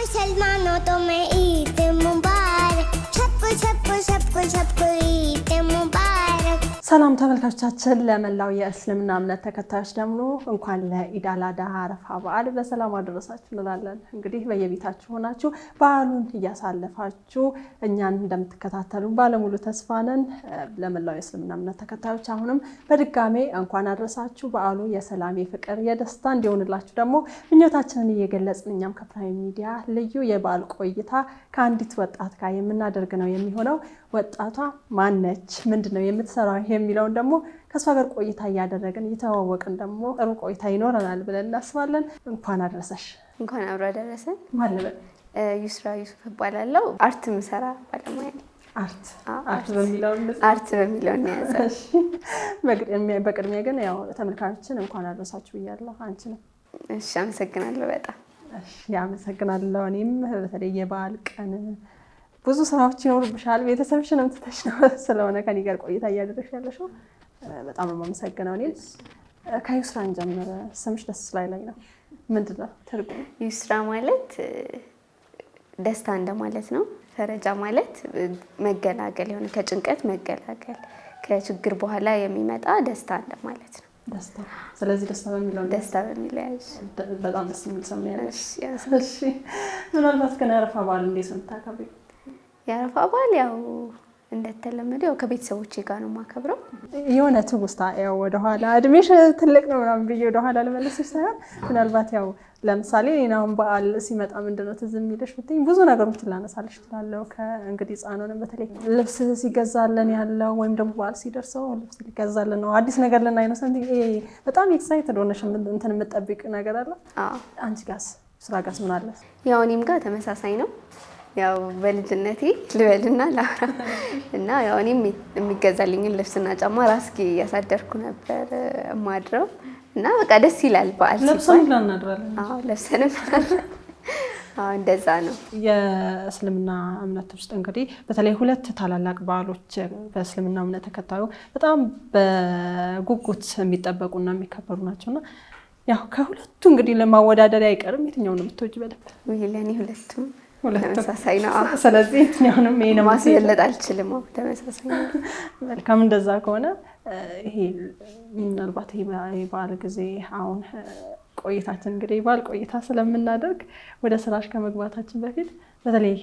मुसलमानों तो मैं ईद मुबारक सबको सबको सबको सबको ईद मुबारक ሰላም ተመልካቾቻችን ለመላው የእስልምና እምነት ተከታዮች ደግሞ እንኳን ለኢድ አል አድሃ አረፋ በዓል በሰላም አደረሳችሁ እንላለን። እንግዲህ በየቤታችሁ ሆናችሁ በዓሉን እያሳለፋችሁ እኛን እንደምትከታተሉ ባለሙሉ ተስፋ ነን። ለመላው የእስልምና እምነት ተከታዮች አሁንም በድጋሜ እንኳን አደረሳችሁ። በዓሉ የሰላም የፍቅር የደስታ እንዲሆንላችሁ ደግሞ ምኞታችንን እየገለጽን እኛም ከፕራይም ሚዲያ ልዩ የበዓል ቆይታ ከአንዲት ወጣት ጋር የምናደርግ ነው የሚሆነው። ወጣቷ ማነች ምንድነው የምትሰራው የሚለውን ደግሞ ከሷ ጋር ቆይታ ያደረግን እየተዋወቅን ደግሞ ጥሩ ቆይታ ይኖረናል ብለን እናስባለን። እንኳን አደረሰሽ። እንኳን አብሮ አደረሰን። ማለበ ዩስራ ዩሱፍ እባላለሁ። አርት ምሰራ ባለሙያ ነኝ። አርት በሚለው ነው። እሺ በቅድሚያ ግን ያው ተመልካቾችን እንኳን አደረሳችሁ ብያለሁ። አንቺ ነው። እሺ አመሰግናለሁ በጣም። እሺ አመሰግናለሁ። እኔም በተለይ የበዓል ቀን ብዙ ስራዎች ይኖርብሻል። ቤተሰብሽንም ትተሽ ነው ስለሆነ ከኔ ጋር ቆይታ እያደረግሽ ያለሽው በጣም ነው የማመሰግነው። እኔ ከዩስራን ጀምረ ስምሽ ደስ ላይ ነው። ምንድነው ትርጉሙ? ዩስራ ማለት ደስታ እንደማለት ነው። ፈረጃ ማለት መገላገል፣ የሆነ ከጭንቀት መገላገል፣ ከችግር በኋላ የሚመጣ ደስታ እንደማለት ነው። ደስታ። ስለዚህ ደስታ በሚለው ያዥ። በጣም ደስ የሚል ስም ያለሽ። እሺ ምናልባት ግን የአረፋ በዓል እንዴት ነው የምታከብሪው? የአረፋ በዓል ያው እንደተለመደው ከቤተሰቦቼ ጋር ነው የማከብረው። የሆነ ትውስታ ያው ወደኋላ እድሜሽ ትልቅ ነው ምናምን ብዬ ወደኋላ ልመለስሽ ሳይሆን ምናልባት ያው ለምሳሌ እኔናውን በዓል ሲመጣ ምንድነው ትዝ የሚልሽ ብትይኝ ብዙ ነገሮችን ላነሳልሽ እችላለሁ። ከእንግዲህ ህፃኑንም በተለይ ልብስ ሲገዛልን ያለው ወይም ደግሞ በዓል ሲደርሰው ልብስ ሊገዛልን ነው አዲስ ነገር ልናይ ነው ሰንቲም በጣም ኤክሳይትድ ሆነሽ እንትን የምትጠብቅ ነገር አለ። አንቺ ጋርስ ስራ ጋርስ ምን አለ? ያው እኔም ጋር ተመሳሳይ ነው። ያው በልጅነቴ ልበልና ላውራ እና ያው እኔም የሚገዛልኝን ልብስና ጫማ ራስጌ እያሳደርኩ ነበር ማድረው እና በቃ ደስ ይላል። በዓል ለብሰን እናድራለን። ለብሰንም እንደዛ ነው። የእስልምና እምነት ውስጥ እንግዲህ በተለይ ሁለት ታላላቅ በዓሎች በእስልምና እምነት ተከታዩ በጣም በጉጉት የሚጠበቁና የሚከበሩ ናቸውና ያው ከሁለቱ እንግዲህ ለማወዳደር አይቀርም የትኛው ነው የምትወጂ? በደንብ ለኔ ሁለቱም ተመሳሳይ ነው። ስለዚህ የትኛውንም ይሄን ማስበለጥ አልችልም። ተመሳሳይ ነው። መልካም። እንደዛ ከሆነ ይሄ ምናልባት ይሄ በዓል ጊዜ አሁን ቆይታችን እንግዲህ የበዓል ቆይታ ስለምናደርግ ወደ ስራሽ ከመግባታችን በፊት በተለይ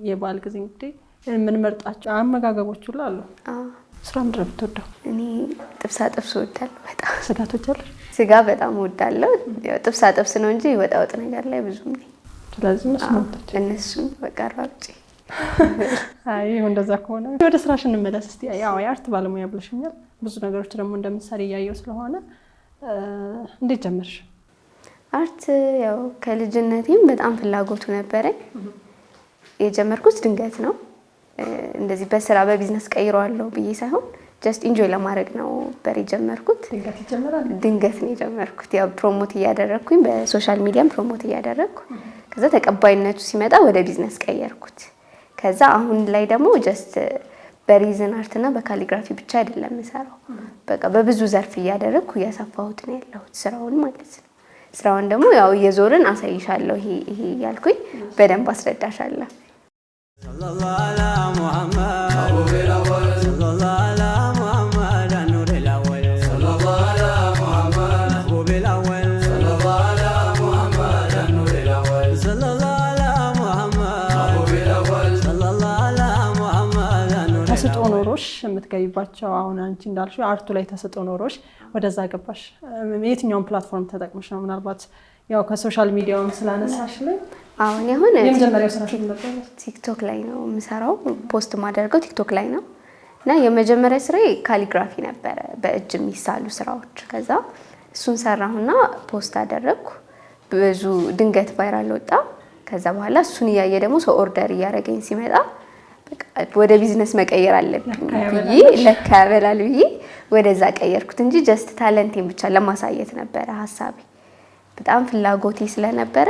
የበዓል ጊዜ እንግዲህ የምንመርጣቸው አመጋገቦች ሁሉ አሉ። ስራ ምንድን ነው የምትወደው? እኔ ጥብሳ ጥብስ እወዳለሁ በጣም። ስጋ ትወጃለሽ? ስጋ በጣም እወዳለሁ። ያው ጥብሳ ጥብስ ነው እንጂ ወጣ ወጥ ነገር ላይ ብዙም ነኝ። ስለዚህ እነሱን በቃ አራጭ። አይ እንደዛ ከሆነ ወደ ስራሽ እንመለስ እስቲ። ያው የአርት ባለሙያ ብለሽኛል። ብዙ ነገሮች ደግሞ እንደምትሰሪ እያየሁ ስለሆነ እንዴት ጀመርሽ? አርት ያው ከልጅነቴም በጣም ፍላጎቱ ነበረኝ። የጀመርኩት ድንገት ነው። እንደዚህ በስራ በቢዝነስ ቀይረዋለሁ ብዬ ሳይሆን ጀስት ኢንጆይ ለማድረግ ነው የጀመርኩት። ድንገት ነው የጀመርኩት። ያው ፕሮሞት እያደረግኩኝ በሶሻል ሚዲያም ፕሮሞት እያደረግኩ ከዛ ተቀባይነቱ ሲመጣ ወደ ቢዝነስ ቀየርኩት። ከዛ አሁን ላይ ደግሞ ጀስት በሪዝን አርት እና በካሊግራፊ ብቻ አይደለም የምሰራው። በቃ በብዙ ዘርፍ እያደረግኩ እያሰፋሁት ነው ያለሁት ስራውን ማለት ነው። ስራውን ደግሞ ያው እየዞርን አሳይሻለሁ ይሄ እያልኩኝ በደንብ አስረዳሻለሁ። ተስጦ ኖሮሽ የምትገቢባቸው አሁን አንቺ እንዳልሽው አርቱ ላይ ተስጦ ኖሮሽ ወደዛ ገባሽ። የትኛውን ፕላትፎርም ተጠቅመሽ ነው? ምናልባት ያው ከሶሻል ሚዲያውም ስላነሳሽ ላይ አሁን የመጀመሪያው ስራሽ ነበር? ቲክቶክ ላይ ነው የምሰራው። ፖስት ማደርገው ቲክቶክ ላይ ነው እና የመጀመሪያ ስራዬ ካሊግራፊ ነበረ፣ በእጅ የሚሳሉ ስራዎች። ከዛ እሱን ሰራሁና ፖስት አደረግኩ። ብዙ ድንገት ቫይራል ወጣ። ከዛ በኋላ እሱን እያየ ደግሞ ሰው ኦርደር እያደረገኝ ሲመጣ ወደ ቢዝነስ መቀየር አለብኝ ብዬ ለካ ያበላል ብዬ ወደዛ ቀየርኩት እንጂ ጀስት ታለንቴን ብቻ ለማሳየት ነበረ ሀሳቤ። በጣም ፍላጎቴ ስለነበረ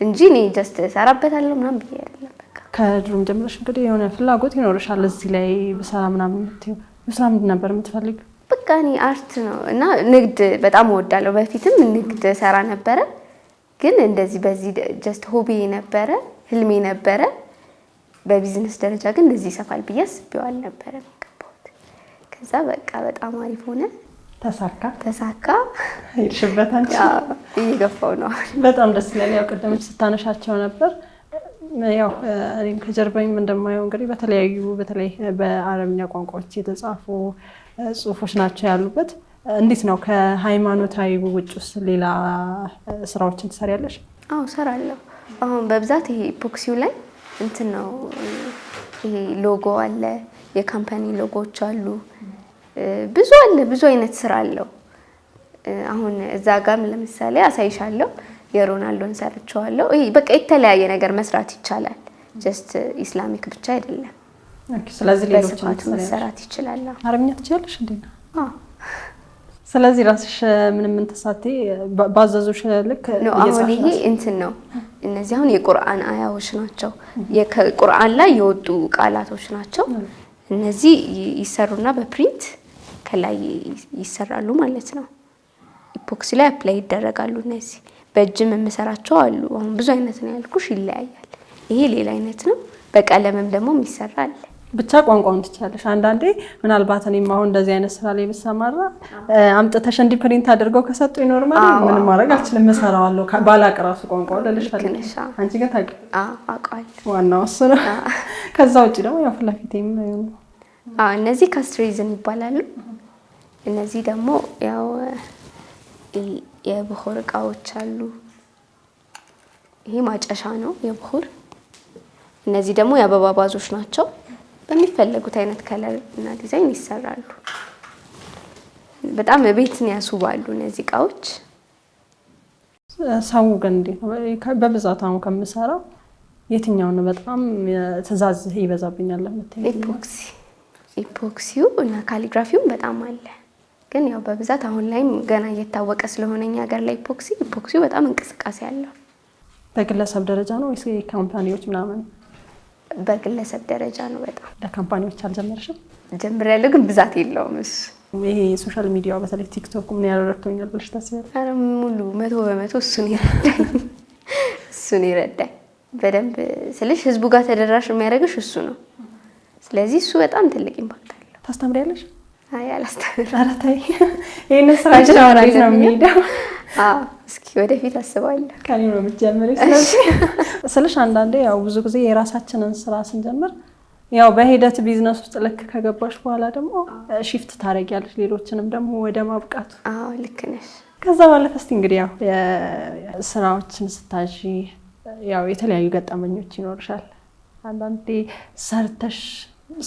እንጂ እኔ ጀስት ሰራበታለሁ ምናምን ብዬ አይደለም። በቃ ከድሮም ጀምረሽ እንግዲህ የሆነ ፍላጎት ይኖርሻል እዚህ ላይ በሰራ ምናምን የምትይው። በስራ ምንድን ነበር የምትፈልጊው? በቃ እኔ አርት ነው እና ንግድ በጣም እወዳለሁ። በፊትም ንግድ ሰራ ነበረ ግን እንደዚህ በዚህ ጀስት ሆቢ ነበረ፣ ህልሜ ነበረ። በቢዝነስ ደረጃ ግን እንደዚህ ይሰፋል ብዬ አስቤው አልነበረም የገባሁት። ከዛ በቃ በጣም አሪፍ ሆነ፣ ተሳካ። ሄድሽበት አንቺ? እየገፋው ነው። በጣም ደስ ይላል። ያው ቅድም ስታነሻቸው ነበር። ያው እኔም ከጀርባዬም እንደማየው እንግዲህ በተለይ በአረብኛ ቋንቋዎች የተጻፉ ጽሁፎች ናቸው ያሉበት። እንዴት ነው ከሃይማኖታዊ ውጭስ ሌላ ስራዎችን ትሰሪያለሽ? አዎ እሰራለሁ። አሁን በብዛት ይሄ ኢፖክሲው ላይ እንትን ነው፣ ይሄ ሎጎ አለ፣ የካምፓኒ ሎጎዎች አሉ፣ ብዙ አይነት ስራ አለው። አሁን እዛ ጋርም ለምሳሌ አሳይሻለሁ፣ የሮናልዶን ሰርቼዋለሁ። ይሄ በቃ የተለያየ ነገር መስራት ይቻላል። ጀስት ኢስላሚክ ብቻ አይደለም። ስለዚህ ሌሎች መሰራት ይችላል። አረብኛ ትችያለሽ እንዴ? አዎ። ስለዚህ ራስሽ ምንም እንተሳቴ ባዘዙሽ ልክ አሁን ይሄ እንትን ነው። እነዚህ አሁን የቁርአን አያዎች ናቸው። የቁርአን ላይ የወጡ ቃላቶች ናቸው። እነዚህ ይሰሩና በፕሪንት ከላይ ይሰራሉ ማለት ነው። ኢፖክሲ ላይ አፕላይ ይደረጋሉ። እነዚህ በእጅም የምሰራቸው አሉ። አሁን ብዙ አይነት ነው ያልኩሽ፣ ይለያያል። ይሄ ሌላ አይነት ነው። በቀለምም ደግሞ የሚሰራ አለ። ብቻ ቋንቋውን ትችያለሽ። አንዳንዴ ምናልባት እኔም አሁን እንደዚህ አይነት ስራ ላይ ብሰማራ አምጥተሽ እንዲ ፕሪንት አድርገው ከሰጡ ኖርማሊ ምንም ማድረግ አልችልም፣ እሰራዋለሁ ባላቅ ራሱ ቋንቋው ልልሽ ፈልጌ። አንቺ ግን አውቃለሁ። ዋናው እሱ ነው። ከዛ ውጭ ደግሞ ያው ፍላፊቴም እነዚህ ካስትሬዝን ይባላሉ። እነዚህ ደግሞ ያው የብኹር እቃዎች አሉ። ይሄ ማጨሻ ነው የብኹር። እነዚህ ደግሞ የአበባ ባዞች ናቸው። በሚፈለጉት አይነት ከለር እና ዲዛይን ይሰራሉ። በጣም ቤትን ያስውባሉ እነዚህ እቃዎች። ሰው ግን እንዴት ነው በብዛት አሁን ከምሰራው የትኛው ነው በጣም ትዕዛዝ ይበዛብኛል ለምትይ? ኢፖክሲው እና ካሊግራፊው በጣም አለ። ግን ያው በብዛት አሁን ላይም ገና እየታወቀ ስለሆነኛ ሀገር ላይ ኢፖክሲው በጣም እንቅስቃሴ አለው። በግለሰብ ደረጃ ነው ወይስ ካምፓኒዎች ምናምን? በግለሰብ ደረጃ ነው። በጣም ለካምፓኒዎች አልጀመርሽም? ጀምሬያለሁ፣ ግን ብዛት የለውም እሱ። ይሄ ሶሻል ሚዲያው በተለይ ቲክቶክ ምን ያደረግቶኛል ብለሽ ታስቢያለሽ? ኧረ ሙሉ 100% እሱን ይረዳኝ በደንብ ስልሽ ህዝቡ ጋር ተደራሽ የሚያደርግሽ እሱ ነው። ስለዚህ እሱ በጣም ትልቅ ኢምፓክት አለው። ታስተምሪያለሽ? አይ አላስተምርም። ኧረ ተይ፣ ይሄንን ስራ እንዴት ነው የሚሄደው? እስኪ ወደፊት አስባለሁ። ከኔ ነው የምትጀምሪው። ስለዚህ አንዳንዴ ያው ብዙ ጊዜ የራሳችንን ስራ ስንጀምር ያው በሂደት ቢዝነስ ውስጥ ልክ ከገባሽ በኋላ ደግሞ ሺፍት ታደርጊያለሽ ሌሎችንም ደግሞ ወደ ማብቃቱ። ልክ ነሽ። ከዛ ባለፈ እስቲ እንግዲህ ያው ስራዎችን ስታዢ ያው የተለያዩ ገጠመኞች ይኖርሻል። አንዳንዴ ሰርተሽ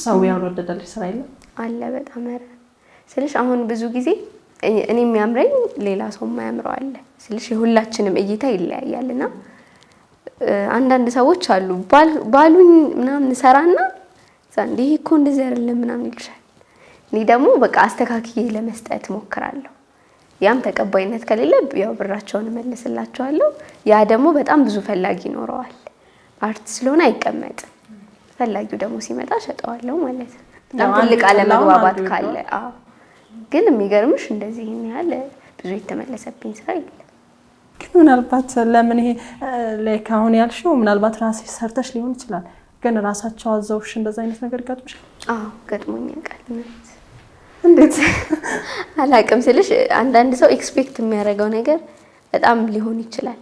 ሰው ያልወደደልሽ ስራ የለም? አለ በጣም ስለሽ አሁን ብዙ ጊዜ እኔ የሚያምረኝ ሌላ ሰው የማያምረው አለ ስለሽ የሁላችንም እይታ ይለያያልና አንዳንድ ሰዎች አሉ ባሉኝ ምናምን ሰራና ዛንዴ እኮ እንደዚህ አይደለም ምናምን ይልሻል። እኔ ደግሞ በቃ አስተካክዬ ለመስጠት ሞክራለሁ። ያም ተቀባይነት ከሌለ ያው ብራቸውን መልስላቸዋለሁ። ያ ደግሞ በጣም ብዙ ፈላጊ ይኖረዋል። አርት ስለሆነ አይቀመጥም። ፈላጊው ደግሞ ሲመጣ ሸጠዋለሁ ማለት ነው። በጣም ትልቅ አለመግባባት ካለ ግን የሚገርምሽ እንደዚህ ይሄን ያህል ብዙ የተመለሰብኝ ስራ የለም። ግን ምናልባት ለምን ይሄ ላይክ አሁን ያልሽው ምናልባት ራስሽ ሰርተሽ ሊሆን ይችላል። ግን ራሳቸው አዘውሽ እንደዛ አይነት ነገር ገጥሞሻል? ገጥሞኛል። ቃልነት እንዴት አላውቅም ስልሽ አንዳንድ ሰው ኤክስፔክት የሚያደርገው ነገር በጣም ሊሆን ይችላል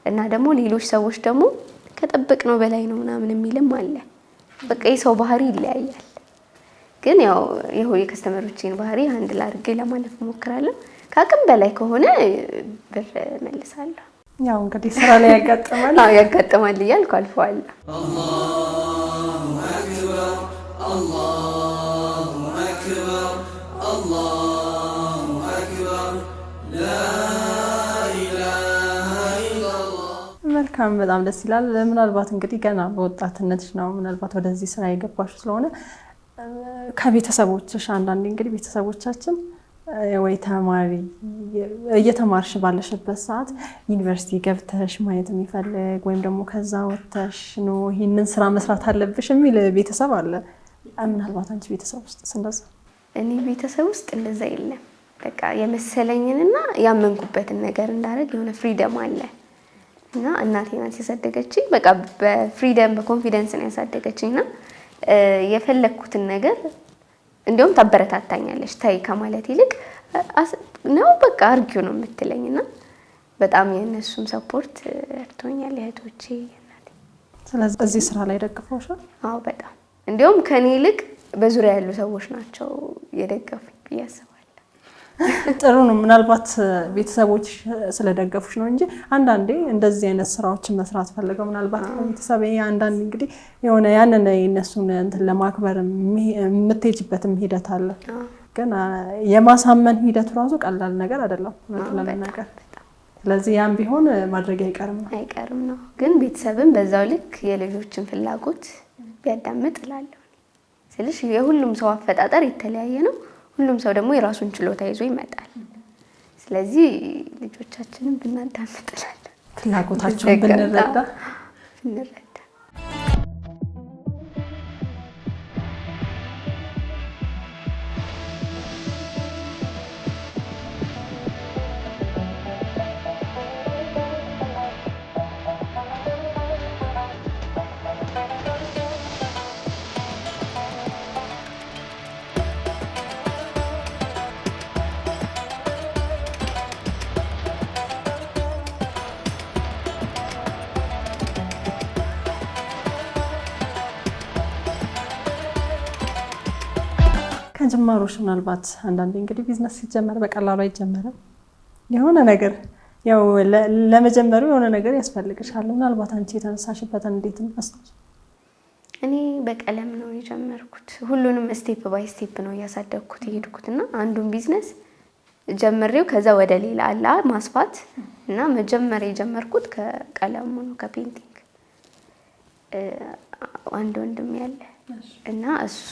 እና ደግሞ ሌሎች ሰዎች ደግሞ ከጠበቅነው በላይ ነው ምናምን የሚልም አለ። በቃ የሰው ባህሪ ይለያያል። ግን ያው የከስተመሮችን ባህሪ ሃንድል አድርጌ ለማለፍ እሞክራለሁ። ከአቅም በላይ ከሆነ ብር መልሳለሁ። ያው እንግዲህ ስራ ላይ ያጋጥማል። ያጋጥማል እያልኩ አልፈዋለሁ። አላሁ አክበር አላሁ አክበር አላሁ አክበር ላ ኢላሃ ኢላላህ። መልካም፣ በጣም ደስ ይላል። ምናልባት እንግዲህ ገና በወጣትነትሽ ነው ምናልባት ወደዚህ ስራ የገባሽው ስለሆነ ከቤተሰቦችሽ አንዳንዴ እንግዲህ ቤተሰቦቻችን ወይ ተማሪ እየተማርሽ ባለሽበት ሰዓት ዩኒቨርሲቲ ገብተሽ ማየት የሚፈልግ ወይም ደግሞ ከዛ ወጥተሽ ነው ይሄንን ስራ መስራት አለብሽ የሚል ቤተሰብ አለ። ምናልባት አንቺ ቤተሰብ ውስጥ እንደዛ? እኔ ቤተሰብ ውስጥ እንደዛ የለም። በቃ የመሰለኝንና ያመንኩበትን ነገር እንዳደረግ የሆነ ፍሪደም አለ። እና እናቴ ናት ያሳደገችኝ። በቃ በፍሪደም በኮንፊደንስ ነው ያሳደገችኝና የፈለኩትን ነገር እንደውም ታበረታታኛለች። ታይ ከማለት ይልቅ ነው በቃ አርጊው ነው የምትለኝና በጣም የነሱም ሰፖርት እርቶኛል እህቶቼ እናቴ። ስለዚህ እዚህ ስራ ላይ ደግፈውሻል? አዎ በጣም እንደውም ከኔ ይልቅ በዙሪያ ያሉ ሰዎች ናቸው የደገፉኝ ብዬ አስባለሁ። ጥሩ ነው። ምናልባት ቤተሰቦች ስለደገፉሽ ነው እንጂ አንዳንዴ እንደዚህ አይነት ስራዎችን መስራት ፈልገው ምናልባት ቤተሰብ አንዳንዴ እንግዲህ የሆነ ያንን የነሱን እንትን ለማክበር የምትሄጂበትም ሂደት አለ። ግን የማሳመን ሂደቱ ራሱ ቀላል ነገር አይደለም ለመናገር። ስለዚህ ያም ቢሆን ማድረግ አይቀርም ነው። ግን ቤተሰብም በዛው ልክ የልጆችን ፍላጎት ቢያዳምጥ እላለሁ። ስለዚህ የሁሉም ሰው አፈጣጠር የተለያየ ነው። ሁሉም ሰው ደግሞ የራሱን ችሎታ ይዞ ይመጣል። ስለዚህ ልጆቻችንን ብናዳምጥ እላለሁ። ፍላጎታቸውን ብንረዳ ከጅማሮሽ ምናልባት አንዳንዴ እንግዲህ ቢዝነስ ሲጀመር በቀላሉ አይጀመርም። የሆነ ነገር ያው ለመጀመሩ የሆነ ነገር ያስፈልግሻል። ምናልባት አንቺ የተነሳሽበትን እንዴት ነው? እኔ በቀለም ነው የጀመርኩት። ሁሉንም ስቴፕ ባይ ስቴፕ ነው እያሳደግኩት የሄድኩትና አንዱን ቢዝነስ ጀመሬው ከዛ ወደ ሌላ አላ ማስፋት እና መጀመሪያ የጀመርኩት ከቀለሙ ነው ከፔንቲንግ። አንድ ወንድም ያለ እና እሱ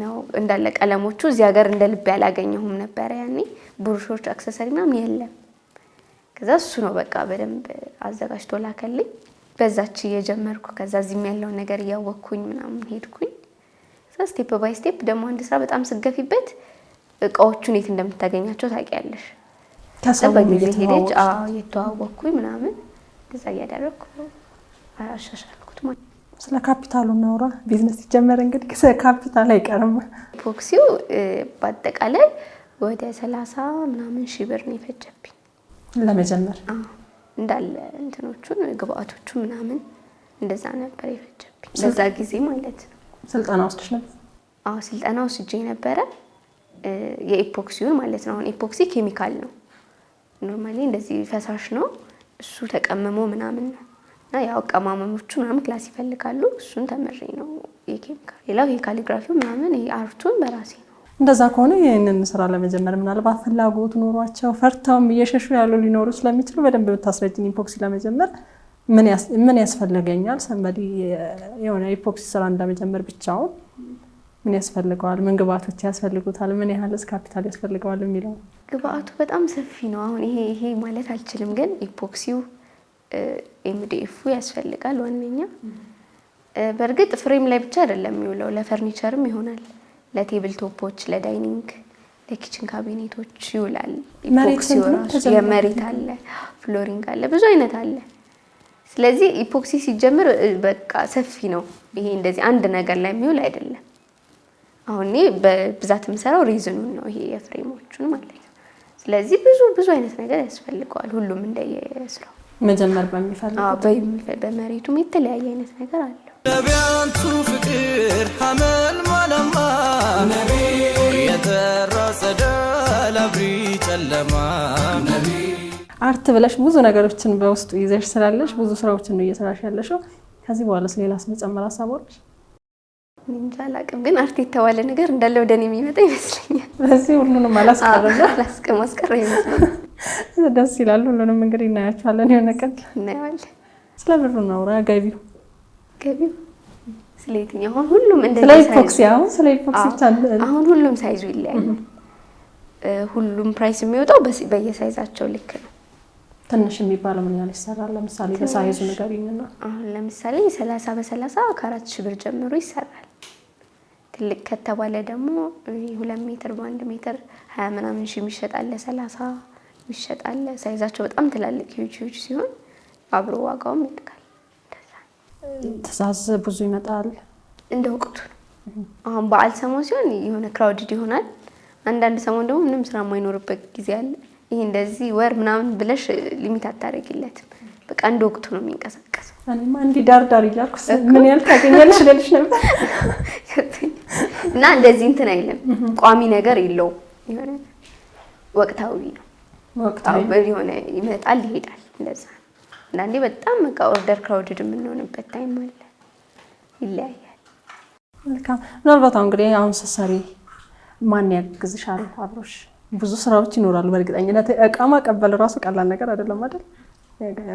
ነው እንዳለ ቀለሞቹ እዚህ ሀገር እንደ ልብ ያላገኘሁም ነበር ያኔ ብሩሾች አክሰሰሪ ምናምን የለም። ከዛ እሱ ነው በቃ በደንብ አዘጋጅቶ ላከልኝ። በዛች እየጀመርኩ ከዛ እዚህም ያለው ነገር እያወቅኩኝ ምናምን ሄድኩኝ። ከዛ ስቴፕ ባይ ስቴፕ ደግሞ አንድ ስራ በጣም ስገፊበት እቃዎቹን የት እንደምታገኛቸው ታውቂያለሽ። ከሰው ሄደች እየተዋወቅኩኝ ምናምን እንደዛ እያደረግኩ አሻሻልኩት ማለት። ስለ ካፒታሉ እናውራ። ቢዝነስ ሲጀመር እንግዲህ ስለ ካፒታል አይቀርም። ኢፖክሲው በአጠቃላይ ወደ 30 ምናምን ሺህ ብር ነው የፈጀብኝ ለመጀመር። እንዳለ እንትኖቹን ግብአቶቹ ምናምን እንደዛ ነበር የፈጀብኝ በዛ ጊዜ ማለት ነው። ስልጠና ወስደሽ ነበር? አዎ ስልጠና ወስጄ ነበረ። የኢፖክሲውን ማለት ነው። አሁን ኢፖክሲ ኬሚካል ነው። ኖርማሊ እንደዚህ ፈሳሽ ነው። እሱ ተቀምሞ ምናምን ነው እና ያው አቀማመሞቹ ምናምን ክላስ ይፈልጋሉ። እሱን ተመሬ ነው የኬሚካል። ሌላው የካሊግራፊው ምናምን አርቱን በራሴ ነው። እንደዛ ከሆነ ይህንን ስራ ለመጀመር ምናልባት ፍላጎት ኖሯቸው ፈርተውም እየሸሹ ያሉ ሊኖሩ ስለሚችሉ በደንብ ብታስረጅኝ። ኢፖክሲ ለመጀመር ምን ያስፈልገኛል? ሰንበዲ የሆነ ኢፖክሲ ስራ እንደመጀመር ብቻውን ምን ያስፈልገዋል? ምን ግብአቶች ያስፈልጉታል? ምን ያህልስ ካፒታል ያስፈልገዋል የሚለው ግብአቱ በጣም ሰፊ ነው። አሁን ይሄ ማለት አልችልም፣ ግን ኢፖክሲው ኤምዲኤፍ ያስፈልጋል ዋነኛ። በእርግጥ ፍሬም ላይ ብቻ አይደለም የሚውለው፣ ለፈርኒቸርም ይሆናል፣ ለቴብል ቶፖች፣ ለዳይኒንግ፣ ለኪችን ካቢኔቶች ይውላል። ኢፖክሲው ራሱ የመሬት አለ፣ ፍሎሪንግ አለ፣ ብዙ አይነት አለ። ስለዚህ ኢፖክሲ ሲጀምር በቃ ሰፊ ነው። ይሄ እንደዚህ አንድ ነገር ላይ የሚውል አይደለም። አሁን እኔ በብዛት የምሰራው ሪዝኑን ነው፣ ይሄ የፍሬሞቹን ማለት ነው። ስለዚህ ብዙ አይነት ነገር ያስፈልገዋል። ሁሉም እንደየስራው መጀመር በመሬቱም የተለያየ አይነት ነገር አለ። ነቢያንቱ ፍቅር ሐመል ማለማ ነቢ የተራጸደ ለብሪ ጨለማ ነቢ አርት ብለሽ ብዙ ነገሮችን በውስጡ ይዘሽ ስላለሽ ብዙ ስራዎችን ነው እየሰራሽ ያለሽው። ከዚህ በኋላስ ሌላስ መጨመር አሳቦች? እንጃ አላውቅም፣ ግን አርት የተባለ ነገር እንዳለ ወደኔ የሚመጣ ይመስለኛል። ስለዚህ ሁሉንም አላስቀረ ይመስለኛል። ደስ ይላል። ሁሉንም እንግዲህ እናያቸዋለን፣ የሆነ ቀን እናያለን። ስለ ብሩ እናውራ። ገቢው ስለ የትኛው? አሁን ሁሉም ስለ ኢፖክሲ ብቻ አሁን ሁሉም ሳይዙ ይለያል። ሁሉም ፕራይስ የሚወጣው በየሳይዛቸው ልክ ነው። ትንሽ የሚባለው ምን ያህል ይሰራል? ለምሳሌ በሳይዙ ንገሪኝና። አሁን ለምሳሌ 30 በ30 ከ4000 ብር ጀምሮ ይሰራል። ትልቅ ከተባለ ደግሞ 2 ሜትር በ1 ሜትር 20 ምናምን ሺህ ይሸጣል። 30 ይሸጣል። ሳይዛቸው በጣም ትላልቅ ሂውጅ ሲሆን አብሮ ዋጋውም ያድጋል። ትእዛዝ ብዙ ይመጣል እንደ ወቅቱ ነው። አሁን በዓል ሰሞን ሲሆን የሆነ ክራውድድ ይሆናል። አንዳንድ ሰሞን ደግሞ ምንም ስራ የማይኖርበት ጊዜ አለ። ይሄ እንደዚህ ወር ምናምን ብለሽ ሊሚት አታደርጊለትም። በቃ እንደ ወቅቱ ነው የሚንቀሳቀሰው። እኔማ እንዲህ ዳር እያልኩ ምን ያህል ታገኛለሽ ልልሽ ነበር። እና እንደዚህ እንትን አይልም፣ ቋሚ ነገር የለውም። የሆነ ወቅታዊ ነው። ወቅታዊ የሆነ ይመጣል ይሄዳል። እንደዛ አንዳንዴ በጣም በቃ ኦርደር ክራውድድ የምንሆንበት ታይም አለ። ይለያያል። መልካም። ምናልባት አሁን እንግዲህ አሁን ስትሰሪ ማን ያግዝሻል? አብሮሽ ብዙ ስራዎች ይኖራሉ በእርግጠኝነት። እቃ ማቀበል ራሱ ቀላል ነገር አይደለም አይደል?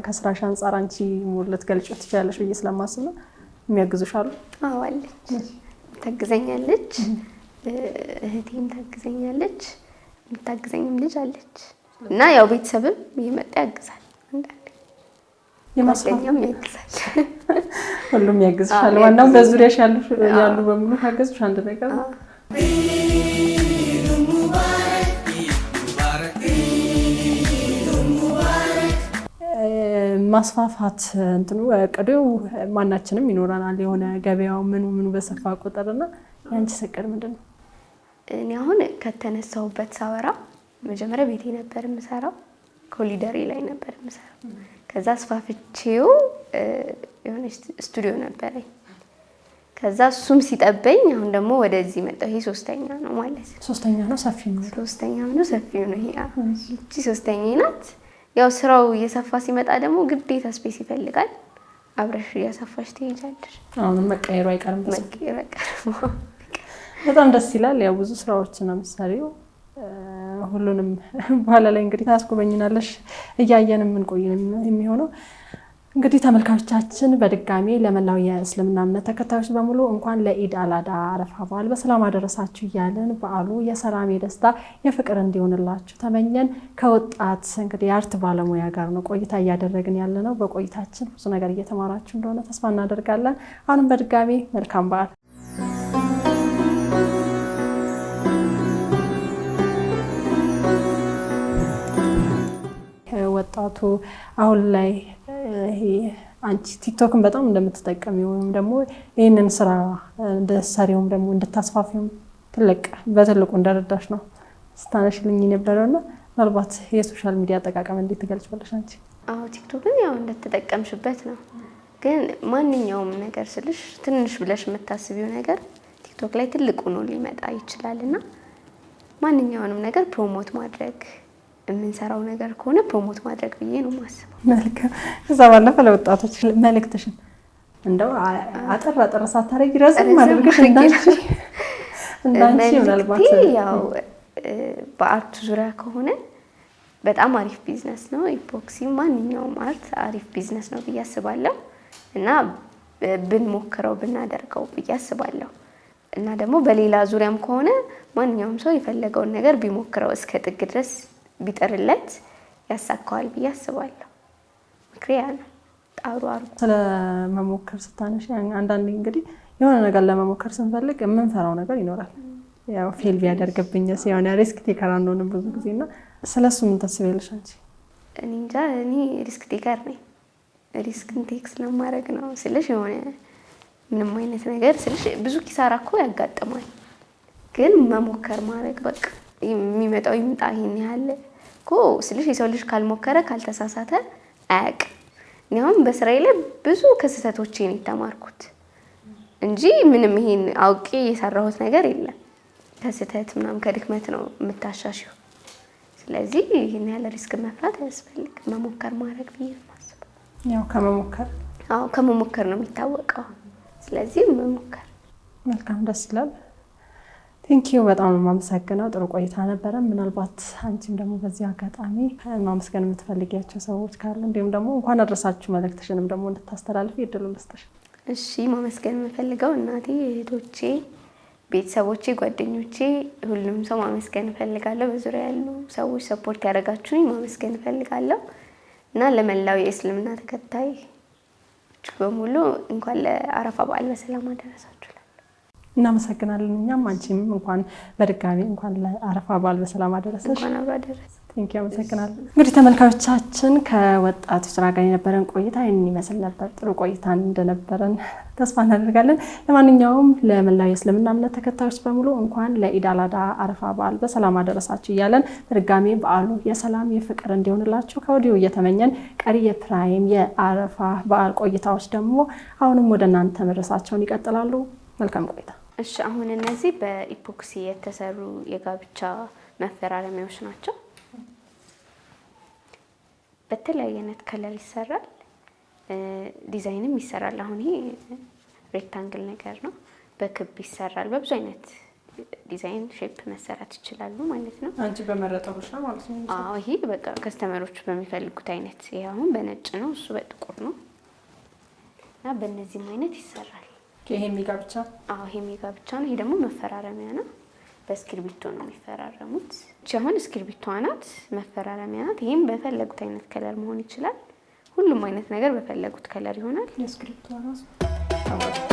ከስራሽ አንፃር አንቺ ሙሉ ልትገልጪው ትችያለሽ ብዬ ስለማስብ ነው። የሚያግዙሻሉ? አዎ አለች፣ ታግዘኛለች። እህቴም ታግዘኛለች፣ የምታግዘኝም ልጅ አለች። እና ያው ቤተሰብም እየመጣ ያግዛል። አንዳንዴ የማስፈኛም ያግዛል። ሁሉም ያግዝሻል። ዋናው በዙሪያሽ ያሉ በሙሉ ካገዙሽ አንድ ነገር ነው። ማስፋፋት እንትኑ እቅዱ ማናችንም ይኖረናል። የሆነ ገበያው ምኑ በሰፋ ቁጥርና ያንቺ እቅድ ምንድነው? እኔ አሁን ከተነሳሁበት ሳወራ መጀመሪያ ቤቴ ነበር የምሰራው፣ ኮሊደሪ ላይ ነበር የምሰራው። ከዛ አስፋፍቼው የሆነ ስቱዲዮ ነበረኝ። ከዛ እሱም ሲጠበኝ አሁን ደግሞ ወደዚህ መጣሁ። ይሄ ሶስተኛ ነው ማለት ነው። ሶስተኛ ነው፣ ሰፊ ነው። ሶስተኛ ነው፣ ሰፊ ነው። ይሄ እቺ ሶስተኛ ናት። ያው ስራው እየሰፋ ሲመጣ ደግሞ ግዴታ ስፔስ ይፈልጋል። አብረሽ እያሰፋሽ ትሄጃለሽ። አሁን መቀየሩ አይቀርም። መቀየሩ አይቀርም። በጣም ደስ ይላል። ያው ብዙ ስራዎችን ነው የምትሰሪው። ሁሉንም በኋላ ላይ እንግዲህ ታስጎበኝናለሽ፣ እያየን የምንቆይ የሚሆነው። እንግዲህ ተመልካቾቻችን በድጋሚ ለመላው የእስልምና እምነት ተከታዮች በሙሉ እንኳን ለኢድ አል አድሃ አረፋ በዓል በሰላም አደረሳችሁ እያለን በዓሉ የሰላም የደስታ የፍቅር እንዲሆንላችሁ ተመኘን። ከወጣት እንግዲህ የአርት ባለሙያ ጋር ነው ቆይታ እያደረግን ያለ ነው። በቆይታችን ብዙ ነገር እየተማራችሁ እንደሆነ ተስፋ እናደርጋለን። አሁንም በድጋሚ መልካም በዓል። ወጣቱ አሁን ላይ ይሄ አንቺ ቲክቶክን በጣም እንደምትጠቀሚው ወይም ደግሞ ይሄንን ስራ እንደሰሪውም ደግሞ እንድታስፋፊው በትልቁ እንደረዳሽ ነው ስታነሽልኝ የነበረውና ምናልባት የሶሻል ሚዲያ አጠቃቀም እንዴት ትገልጫለሽ አንቺ? አዎ ቲክቶክን ያው እንደተጠቀምሽበት ነው። ግን ማንኛውም ነገር ስልሽ ትንሽ ብለሽ የምታስቢው ነገር ቲክቶክ ላይ ትልቁ ነው ሊመጣ ይችላልና ማንኛውንም ነገር ፕሮሞት ማድረግ የምንሰራው ነገር ከሆነ ፕሮሞት ማድረግ ብዬ ነው የማስበው። መልካም። ከዛ ባለፈ ለወጣቶች መልእክትሽን እንደው አጠር ሳታረጊ ረዘም አድርገሽ እንዳንቺ ምናልባት ያው በአርቱ ዙሪያ ከሆነ በጣም አሪፍ ቢዝነስ ነው። ኢፖክሲ ማንኛውም አርት አሪፍ ቢዝነስ ነው ብዬ አስባለሁ እና ብንሞክረው ብናደርገው ብዬ አስባለሁ። እና ደግሞ በሌላ ዙሪያም ከሆነ ማንኛውም ሰው የፈለገውን ነገር ቢሞክረው እስከ ጥግ ድረስ ቢጠርለት ያሳካዋል ብዬ አስባለሁ። ምክሪያ ነው። ጣሩ አርጉ። ስለመሞከር ስታነሽ አንዳንዴ እንግዲህ የሆነ ነገር ለመሞከር ስንፈልግ የምንፈራው ነገር ይኖራል። ያው ፌል ቢያደርግብኝስ የሆነ ሪስክ ቴከር አንሆንም ብዙ ጊዜና ስለሱ ምን ታስቢያለሽ አንቺ? እኔ እንጃ። እኔ ሪስክ ቴከር ነኝ። ሪስክን ቴክ ስለማድረግ ነው ስልሽ የሆነ ምንም አይነት ነገር ስልሽ ብዙ ኪሳራ እኮ ያጋጥማል። ግን መሞከር ማድረግ በቃ የሚመጣው ይምጣ። ይሄን ያህል እኮ ስልሽ የሰው ልጅ ካልሞከረ ካልተሳሳተ አያውቅም። እኔ አሁን በስራዬ ላይ ብዙ ከስህተቶቼ ነው የተማርኩት እንጂ ምንም ይሄን አውቄ የሰራሁት ነገር የለም። ከስህተት ምናምን ከድክመት ነው የምታሻሽው። ስለዚህ ይሄን ያህል ሪስክ መፍራት አያስፈልግም። መሞከር ማድረግ ብዬ ነው የማስበው። ያው ከመሞከር ነው የሚታወቀው። ስለዚህ መሞከር። መልካም፣ ደስ ይላል። ቴንኪዩ። በጣም የማመሰግነው ጥሩ ቆይታ ነበረ። ምናልባት አንቺም ደግሞ በዚህ አጋጣሚ ማመስገን የምትፈልጊያቸው ሰዎች ካሉ እንዲሁም ደግሞ እንኳን አደረሳችሁ መልእክትሽንም ደግሞ እንድታስተላልፊ እድሉ ልስጥሽ። እሺ፣ ማመስገን የምፈልገው እናቴ፣ እህቶቼ፣ ቤተሰቦቼ፣ ጓደኞቼ፣ ሁሉም ሰው ማመስገን እፈልጋለሁ። በዙሪያ ያሉ ሰዎች ሰፖርት ያደረጋችሁኝ ማመስገን እፈልጋለሁ እና ለመላው የእስልምና ተከታይ በሙሉ እንኳን ለአረፋ በዓል በሰላም አደረሳችሁ። እናመሰግናለን። እኛም አንቺም እንኳን በድጋሚ እንኳን ለአረፋ በዓል በሰላም አደረሰሽ። እንኳን አብሮ አደረሰ። ቴንኪው አመሰግናለሁ። እንግዲህ ተመልካቾቻችን ከወጣቱ ስራ ጋር የነበረን ቆይታ ይህንን ይመስል ነበር። ጥሩ ቆይታ እንደነበረን ተስፋ እናደርጋለን። ለማንኛውም ለመላው የእስልምና እምነት ተከታዮች በሙሉ እንኳን ለኢድ አል አድሃ አረፋ በዓል በሰላም አደረሳችሁ እያለን በድጋሚ በዓሉ የሰላም የፍቅር እንዲሆንላችሁ ከወዲሁ እየተመኘን ቀሪ የፕራይም የአረፋ በዓል ቆይታዎች ደግሞ አሁንም ወደ እናንተ መድረሳቸውን ይቀጥላሉ። መልካም ቆይታ። እሺ፣ አሁን እነዚህ በኢፖክሲ የተሰሩ የጋብቻ መፈራረሚያዎች ናቸው። በተለያየ አይነት ከለር ይሰራል፣ ዲዛይንም ይሰራል። አሁን ይሄ ሬክታንግል ነገር ነው፣ በክብ ይሰራል። በብዙ አይነት ዲዛይን ሼፕ መሰራት ይችላሉ ማለት ነው። አንቺ በመረጠሩሽ ነው ማለት ነው? አዎ፣ ይሄ በቃ ከስተመሮቹ በሚፈልጉት አይነት። ይሄ አሁን በነጭ ነው፣ እሱ በጥቁር ነው እና በእነዚህም አይነት ይሰራል። ይሄ ጋብቻ? አዎ፣ ይሄ ጋብቻ ነው። ይሄ ደግሞ መፈራረሚያ ነው። በእስክሪብቶ ነው የሚፈራረሙት። እቺ አሁን እስክሪብቶ ናት፣ መፈራረሚያ ናት። ይሄም በፈለጉት አይነት ከለር መሆን ይችላል። ሁሉም አይነት ነገር በፈለጉት ከለር ይሆናል። እስክሪብቶ ራሱ